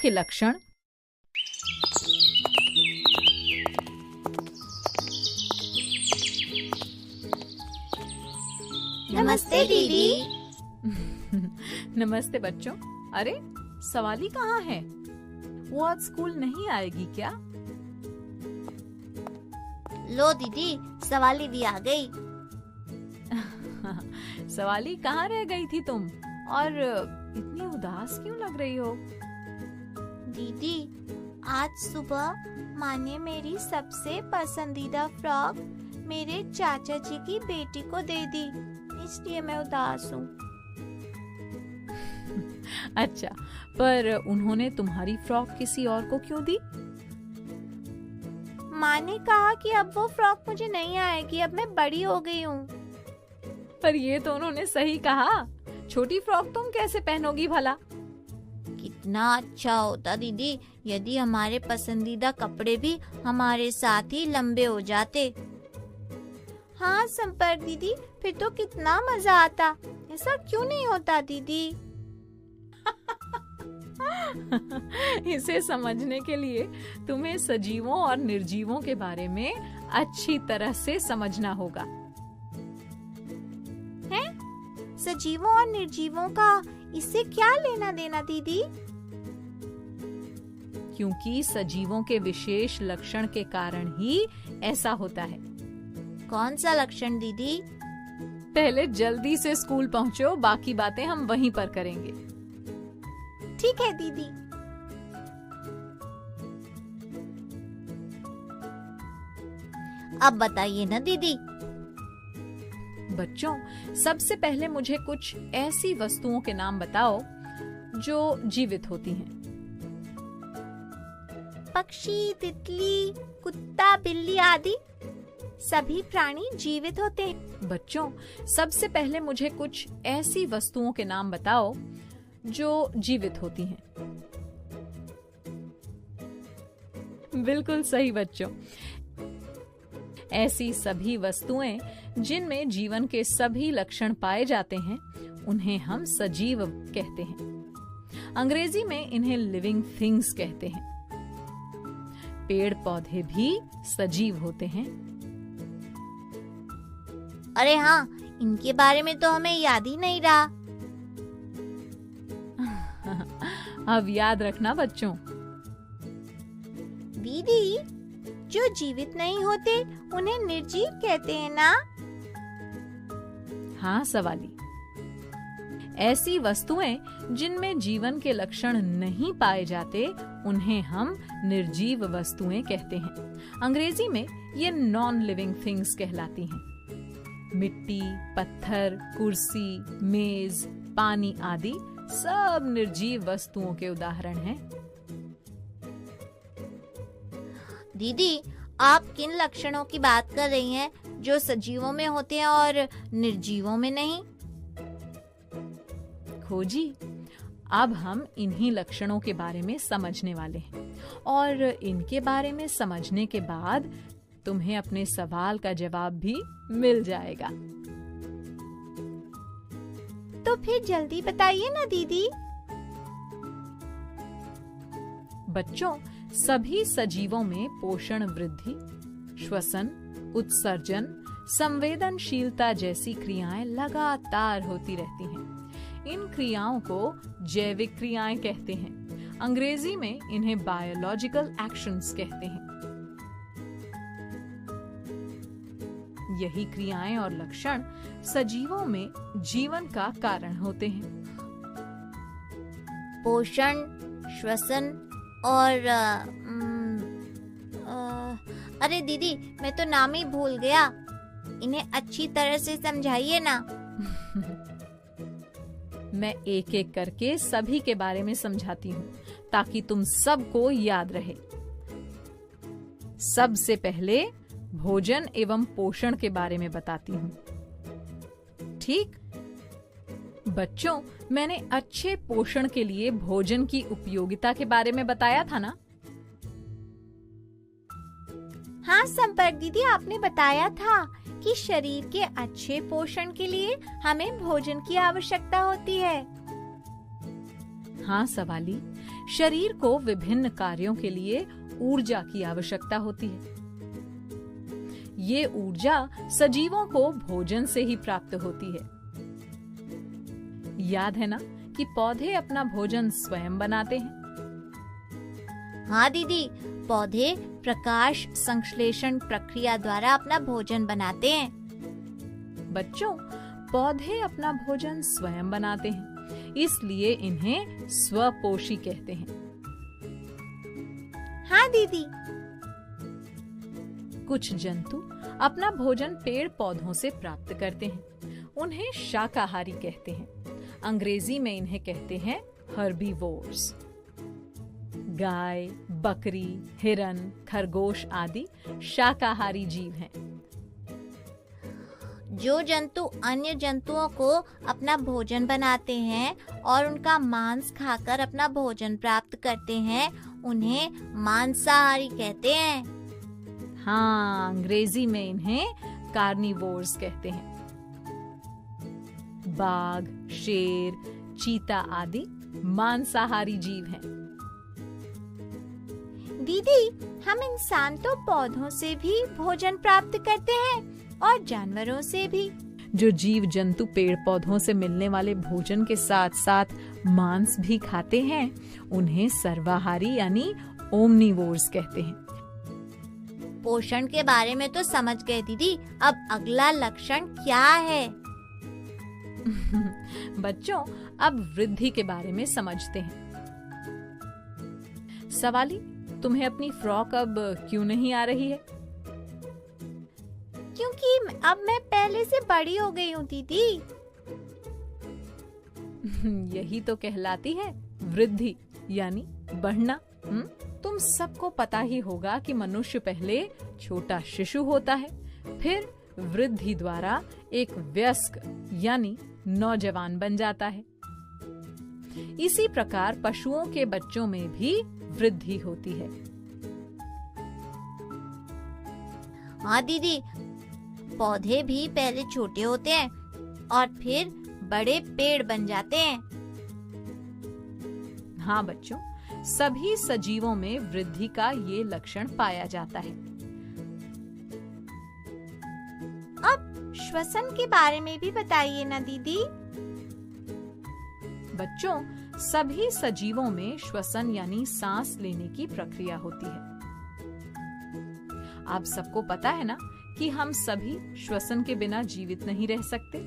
के लक्षण। नमस्ते दीदी। नमस्ते बच्चों। अरे सवाली कहाँ है? वो आज स्कूल नहीं आएगी क्या? लो दीदी, सवाली भी आ गई। सवाली कहाँ रह गई थी तुम? और इतनी उदास क्यों लग रही हो? दीदी, आज सुबह माँ ने मेरी सबसे पसंदीदा फ्रॉक मेरे चाचा जी की बेटी को दे दी, इसलिए मैं उदास हूँ। अच्छा, पर उन्होंने तुम्हारी फ्रॉक किसी और को क्यों दी? माँ ने कहा कि अब वो फ्रॉक मुझे नहीं आएगी, अब मैं बड़ी हो गई हूँ। पर ये तो उन्होंने सही कहा। छोटी फ्रॉक तुम कैसे पहनोगी भला? कितना अच्छा होता दीदी यदि हमारे पसंदीदा कपड़े भी हमारे साथ ही लंबे हो जाते। हाँ संपर्क दीदी, फिर तो कितना मजा आता। ऐसा क्यों नहीं होता दीदी? इसे समझने के लिए तुम्हें सजीवों और निर्जीवों के बारे में अच्छी तरह से समझना होगा। सजीवों और निर्जीवों का इससे क्या लेना देना दीदी? क्योंकि सजीवों के विशेष लक्षण के कारण ही ऐसा होता है। कौन सा लक्षण दीदी? पहले जल्दी से स्कूल पहुंचो, बाकी बातें हम वहीं पर करेंगे। ठीक है दीदी। अब बताइए ना दीदी। बच्चों, सबसे पहले मुझे कुछ ऐसी वस्तुओं के नाम बताओ जो जीवित होती हैं। पक्षी, तितली, कुत्ता, बिल्ली आदि सभी प्राणी जीवित होते हैं। बच्चों, सबसे पहले मुझे कुछ ऐसी वस्तुओं के नाम बताओ जो जीवित होती हैं। बिल्कुल सही बच्चों। ऐसी सभी वस्तुएं जिनमें जीवन के सभी लक्षण पाए जाते हैं, उन्हें हम सजीव कहते हैं। अंग्रेजी में इन्हें लिविंग थिंग्स कहते हैं। पेड़ पौधे भी सजीव होते हैं। अरे हाँ, इनके बारे में तो हमें याद ही नहीं रहा। अब याद रखना बच्चों। दीदी, जो जीवित नहीं होते उन्हें निर्जीव कहते हैं ना? हाँ सवाली। ऐसी वस्तुएं जिनमें जीवन के लक्षण नहीं पाए जाते, उन्हें हम निर्जीव वस्तुएं कहते हैं। अंग्रेजी में ये नॉन लिविंग थिंग्स कहलाती हैं। मिट्टी, पत्थर, कुर्सी, मेज, पानी आदि सब निर्जीव वस्तुओं के उदाहरण हैं। दीदी, आप किन लक्षणों की बात कर रही हैं जो सजीवों में होते हैं और निर्जीवों में नहीं? खोजी, अब हम इन्हीं लक्षणों के बारे में समझने वाले हैं और इनके बारे में समझने के बाद तुम्हें अपने सवाल का जवाब भी मिल जाएगा। तो फिर जल्दी बताइए ना दीदी। बच्चों, सभी सजीवों में पोषण, वृद्धि, श्वसन, उत्सर्जन, संवेदनशीलता जैसी क्रियाएं लगातार होती रहती हैं। इन क्रियाओं को जैविक क्रियाएं कहते हैं। अंग्रेजी में इन्हें बायोलॉजिकल एक्शंस कहते हैं। यही क्रियाएं और लक्षण सजीवों में जीवन का कारण होते हैं। पोषण, श्वसन और अरे दीदी, मैं तो नाम ही भूल गया। इन्हें अच्छी तरह से समझाइए ना। मैं एक एक करके सभी के बारे में समझाती हूँ ताकि तुम सबको याद रहे। सबसे पहले भोजन एवं पोषण के बारे में बताती हूँ। ठीक बच्चों, मैंने अच्छे पोषण के लिए भोजन की उपयोगिता के बारे में बताया था ना? हाँ संपर्क दीदी, आपने बताया था कि शरीर के अच्छे पोषण के लिए हमें भोजन की आवश्यकता होती है। हाँ सवाली, शरीर को विभिन्न कार्यों के लिए ऊर्जा की आवश्यकता होती है। ये ऊर्जा सजीवों को भोजन से ही प्राप्त होती है। याद है ना कि पौधे अपना भोजन स्वयं बनाते हैं। हाँ दीदी, पौधे प्रकाश संश्लेषण प्रक्रिया द्वारा अपना भोजन बनाते हैं। बच्चों, पौधे अपना भोजन स्वयं बनाते हैं, इसलिए इन्हें स्वपोषी कहते हैं। हाँ दीदी। कुछ जंतु अपना भोजन पेड़ पौधों से प्राप्त करते हैं। उन्हें शाकाहारी कहते हैं। अंग्रेजी में इन्हें कहते हैं हर्बीवोर्स। गाय, बकरी, हिरन, खरगोश आदि शाकाहारी जीव हैं। जो जंतु अन्य जंतुओं को अपना भोजन बनाते हैं और उनका मांस खाकर अपना भोजन प्राप्त करते हैं, उन्हें मांसाहारी कहते हैं। हाँ, अंग्रेजी में इन्हें कार्निवोर्स कहते हैं। बाघ, शेर, चीता आदि मांसाहारी जीव हैं। दीदी, हम इंसान तो पौधों से भी भोजन प्राप्त करते हैं और जानवरों से भी। जो जीव जंतु पेड़ पौधों से मिलने वाले भोजन के साथ साथ मांस भी खाते हैं, उन्हें सर्वाहारी यानी ओमनिवोर्स कहते हैं। पोषण के बारे में तो समझ गए दीदी, अब अगला लक्षण क्या है? बच्चों, अब वृद्धि के बारे में समझते हैं। सवाली, तुम्हें अपनी फ्रॉक अब क्यों नहीं आ रही है? क्योंकि अब मैं पहले से बड़ी हो गई हूँ दीदी। यही तो कहलाती है वृद्धि यानी बढ़ना। तुम सबको पता ही होगा कि मनुष्य पहले छोटा शिशु होता है, फिर वृद्धि द्वारा एक वयस्क यानी नौजवान बन जाता है। इसी प्रकार पशुओं के बच्चों में भी वृद्धि होती है। हाँ दीदी, पौधे भी पहले छोटे होते हैं और फिर बड़े पेड़ बन जाते हैं। हाँ बच्चों, सभी सजीवों में वृद्धि का ये लक्षण पाया जाता है। अब श्वसन के बारे में भी बताइए ना दीदी। बच्चों, सभी सजीवों में श्वसन यानी सांस लेने की प्रक्रिया होती है। आप सबको पता है ना कि हम सभी श्वसन के बिना जीवित नहीं रह सकते।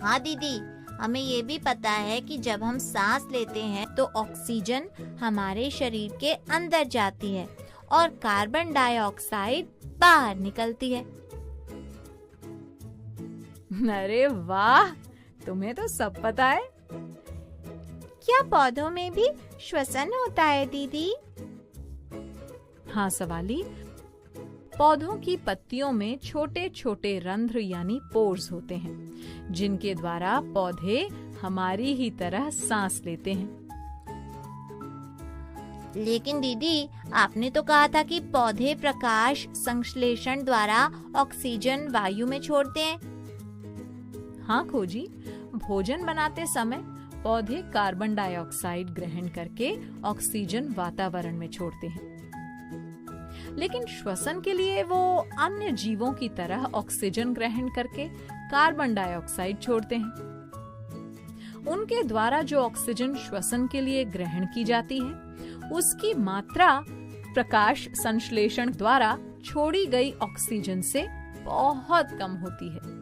हाँ दीदी, हमें ये भी पता है कि जब हम सांस लेते हैं तो ऑक्सीजन हमारे शरीर के अंदर जाती है और कार्बन डाइऑक्साइड बाहर निकलती है। अरे वाह, तुम्हें तो सब पता है। क्या पौधों में भी श्वसन होता है दीदी? हाँ सवाली, पौधों की पत्तियों में छोटे छोटे रंध्र यानी पोर्स होते हैं, जिनके द्वारा पौधे हमारी ही तरह सांस लेते हैं। लेकिन दीदी, आपने तो कहा था कि पौधे प्रकाश संश्लेषण द्वारा ऑक्सीजन वायु में छोड़ते हैं। हाँ खोजी, भोजन बनाते समय पौधे कार्बन डाइऑक्साइड ग्रहण करके ऑक्सीजन वातावरण में छोड़ते हैं, लेकिन श्वसन के लिए वो अन्य जीवों की तरह ऑक्सीजन ग्रहण करके कार्बन डाइऑक्साइड छोड़ते हैं। उनके द्वारा जो ऑक्सीजन श्वसन के लिए ग्रहण की जाती है, उसकी मात्रा प्रकाश संश्लेषण द्वारा छोड़ी गई ऑक्सीजन से बहुत कम होती है।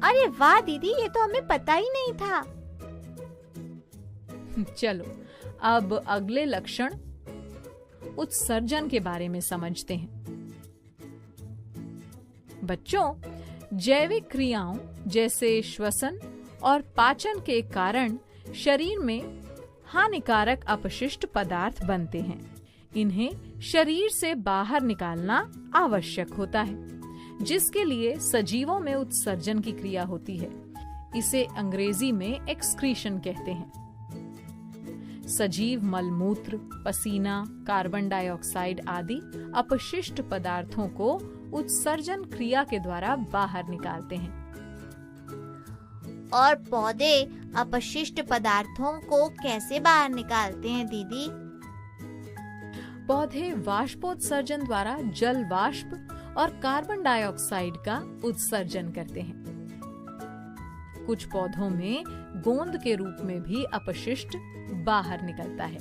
अरे वाह दीदी, ये तो हमें पता ही नहीं था। चलो अब अगले लक्षण उत्सर्जन के बारे में समझते हैं। बच्चों, जैविक क्रियाओं जैसे श्वसन और पाचन के कारण शरीर में हानिकारक अपशिष्ट पदार्थ बनते हैं। इन्हें शरीर से बाहर निकालना आवश्यक होता है, जिसके लिए सजीवों में उत्सर्जन की क्रिया होती है। इसे अंग्रेजी में एक्सक्रीशन कहते हैं। सजीव मलमूत्र, पसीना, कार्बन डाइऑक्साइड आदि अपशिष्ट पदार्थों को उत्सर्जन क्रिया के द्वारा बाहर निकालते हैं। और पौधे अपशिष्ट पदार्थों को कैसे बाहर निकालते हैं दीदी? पौधे वाष्पोत्सर्जन द्वारा जल वाष्प और कार्बन डाइऑक्साइड का उत्सर्जन करते हैं। कुछ पौधों में गोंद के रूप में भी अपशिष्ट बाहर निकलता है।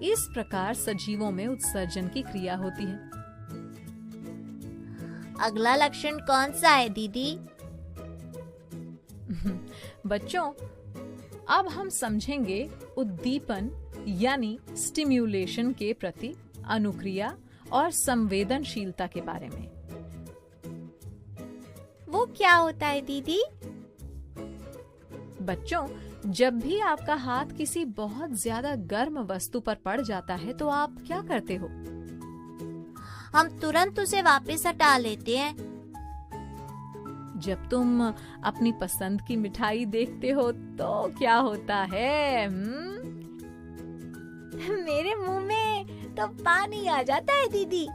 इस प्रकार सजीवों में उत्सर्जन की क्रिया होती है। अगला लक्षण कौन सा है दीदी? बच्चों, अब हम समझेंगे उद्दीपन यानी स्टिम्युलेशन के प्रति अनुक्रिया और संवेदनशीलता के बारे में। वो क्या होता है दीदी? बच्चों, जब भी आपका हाथ किसी बहुत ज्यादा गर्म वस्तु पर पड़ जाता है तो आप क्या करते हो? हम तुरंत उसे वापस हटा लेते हैं। जब तुम अपनी पसंद की मिठाई देखते हो तो क्या होता है? मेरे मुंह में तो पानी आ जाता है दीदी।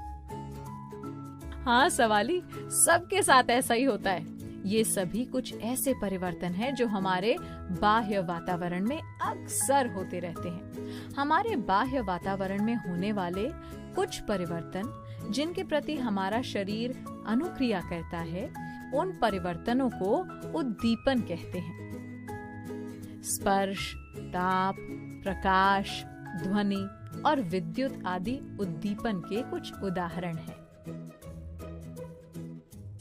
हाँ सवाली, सबके साथ ऐसा ही होता है। ये सभी कुछ ऐसे परिवर्तन हैं जो हमारे बाह्य वातावरण में अक्सर होते रहते हैं। हमारे बाह्य वातावरण में होने वाले कुछ परिवर्तन जिनके प्रति हमारा शरीर अनुक्रिया करता है, उन परिवर्तनों को उद्दीपन कहते हैं। स्पर्श, ताप, प्रकाश, ध्वनि और विद्युत आदि उद्दीपन के कुछ उदाहरण हैं।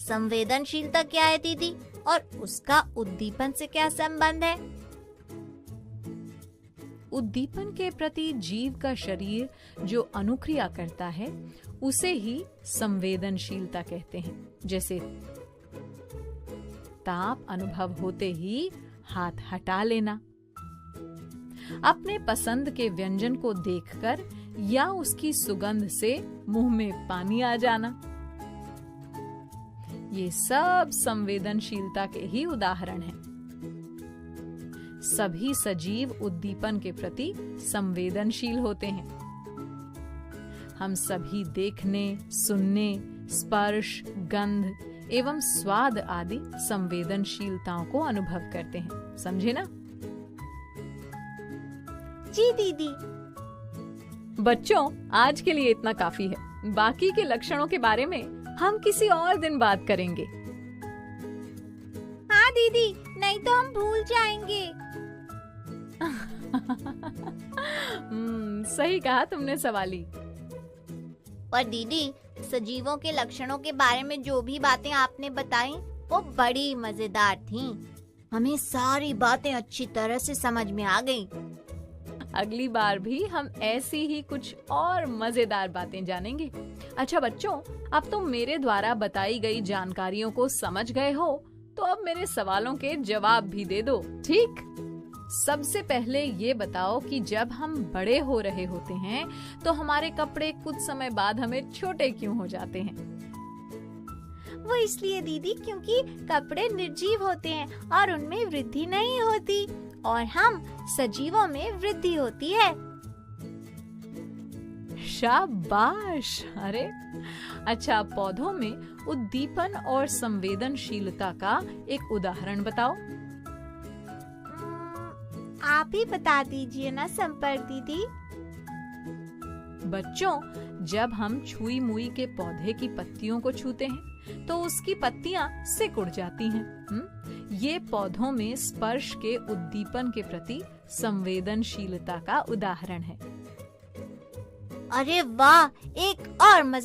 संवेदनशीलता क्या है दीदी, और उसका उद्दीपन से क्या संबंध है? उद्दीपन के प्रति जीव का शरीर जो अनुक्रिया करता है उसे ही संवेदनशीलता कहते हैं। जैसे ताप अनुभव होते ही हाथ हटा लेना, अपने पसंद के व्यंजन को देखकर या उसकी सुगंध से मुंह में पानी आ जाना, ये सब संवेदनशीलता के ही उदाहरण हैं। सभी सजीव उद्दीपन के प्रति संवेदनशील होते हैं। हम सभी देखने, सुनने, स्पर्श, गंध एवं स्वाद आदि संवेदनशीलताओं को अनुभव करते हैं। समझे ना? जी दीदी। बच्चों, आज के लिए इतना काफी है। बाकी के लक्षणों के बारे में हम किसी और दिन बात करेंगे। हाँ दीदी, नहीं तो हम भूल जाएंगे। सही कहा तुमने सवाली। पर दीदी, सजीवों के लक्षणों के बारे में जो भी बातें आपने बताई वो बड़ी मजेदार थीं। हमें सारी बातें अच्छी तरह से समझ में आ गईं। अगली बार भी हम ऐसी ही कुछ और मजेदार बातें जानेंगे। अच्छा बच्चों, अब तुम मेरे द्वारा बताई गई जानकारियों को समझ गए हो तो अब मेरे सवालों के जवाब भी दे दो, ठीक? सबसे पहले ये बताओ कि जब हम बड़े हो रहे होते हैं तो हमारे कपड़े कुछ समय बाद हमें छोटे क्यों हो जाते हैं? वो इसलिए दीदी, क्योंकि कपड़े निर्जीव होते हैं और उनमें वृद्धि नहीं होती, और हम सजीवों में वृद्धि होती है। शाबाश! अरे अच्छा, पौधों में उद्दीपन और संवेदनशीलता का एक उदाहरण बताओ। आप ही बता दीजिए ना संपर्क दीदी। बच्चों, जब हम छुई मुई के पौधे की पत्तियों को छूते हैं तो उसकी पत्तियां सिकुड़ जाती हैं। ये पौधों में स्पर्श के उद्दीपन के प्रति संवेदनशीलता का उदाहरण है। अरे वाह, एक और मजेदार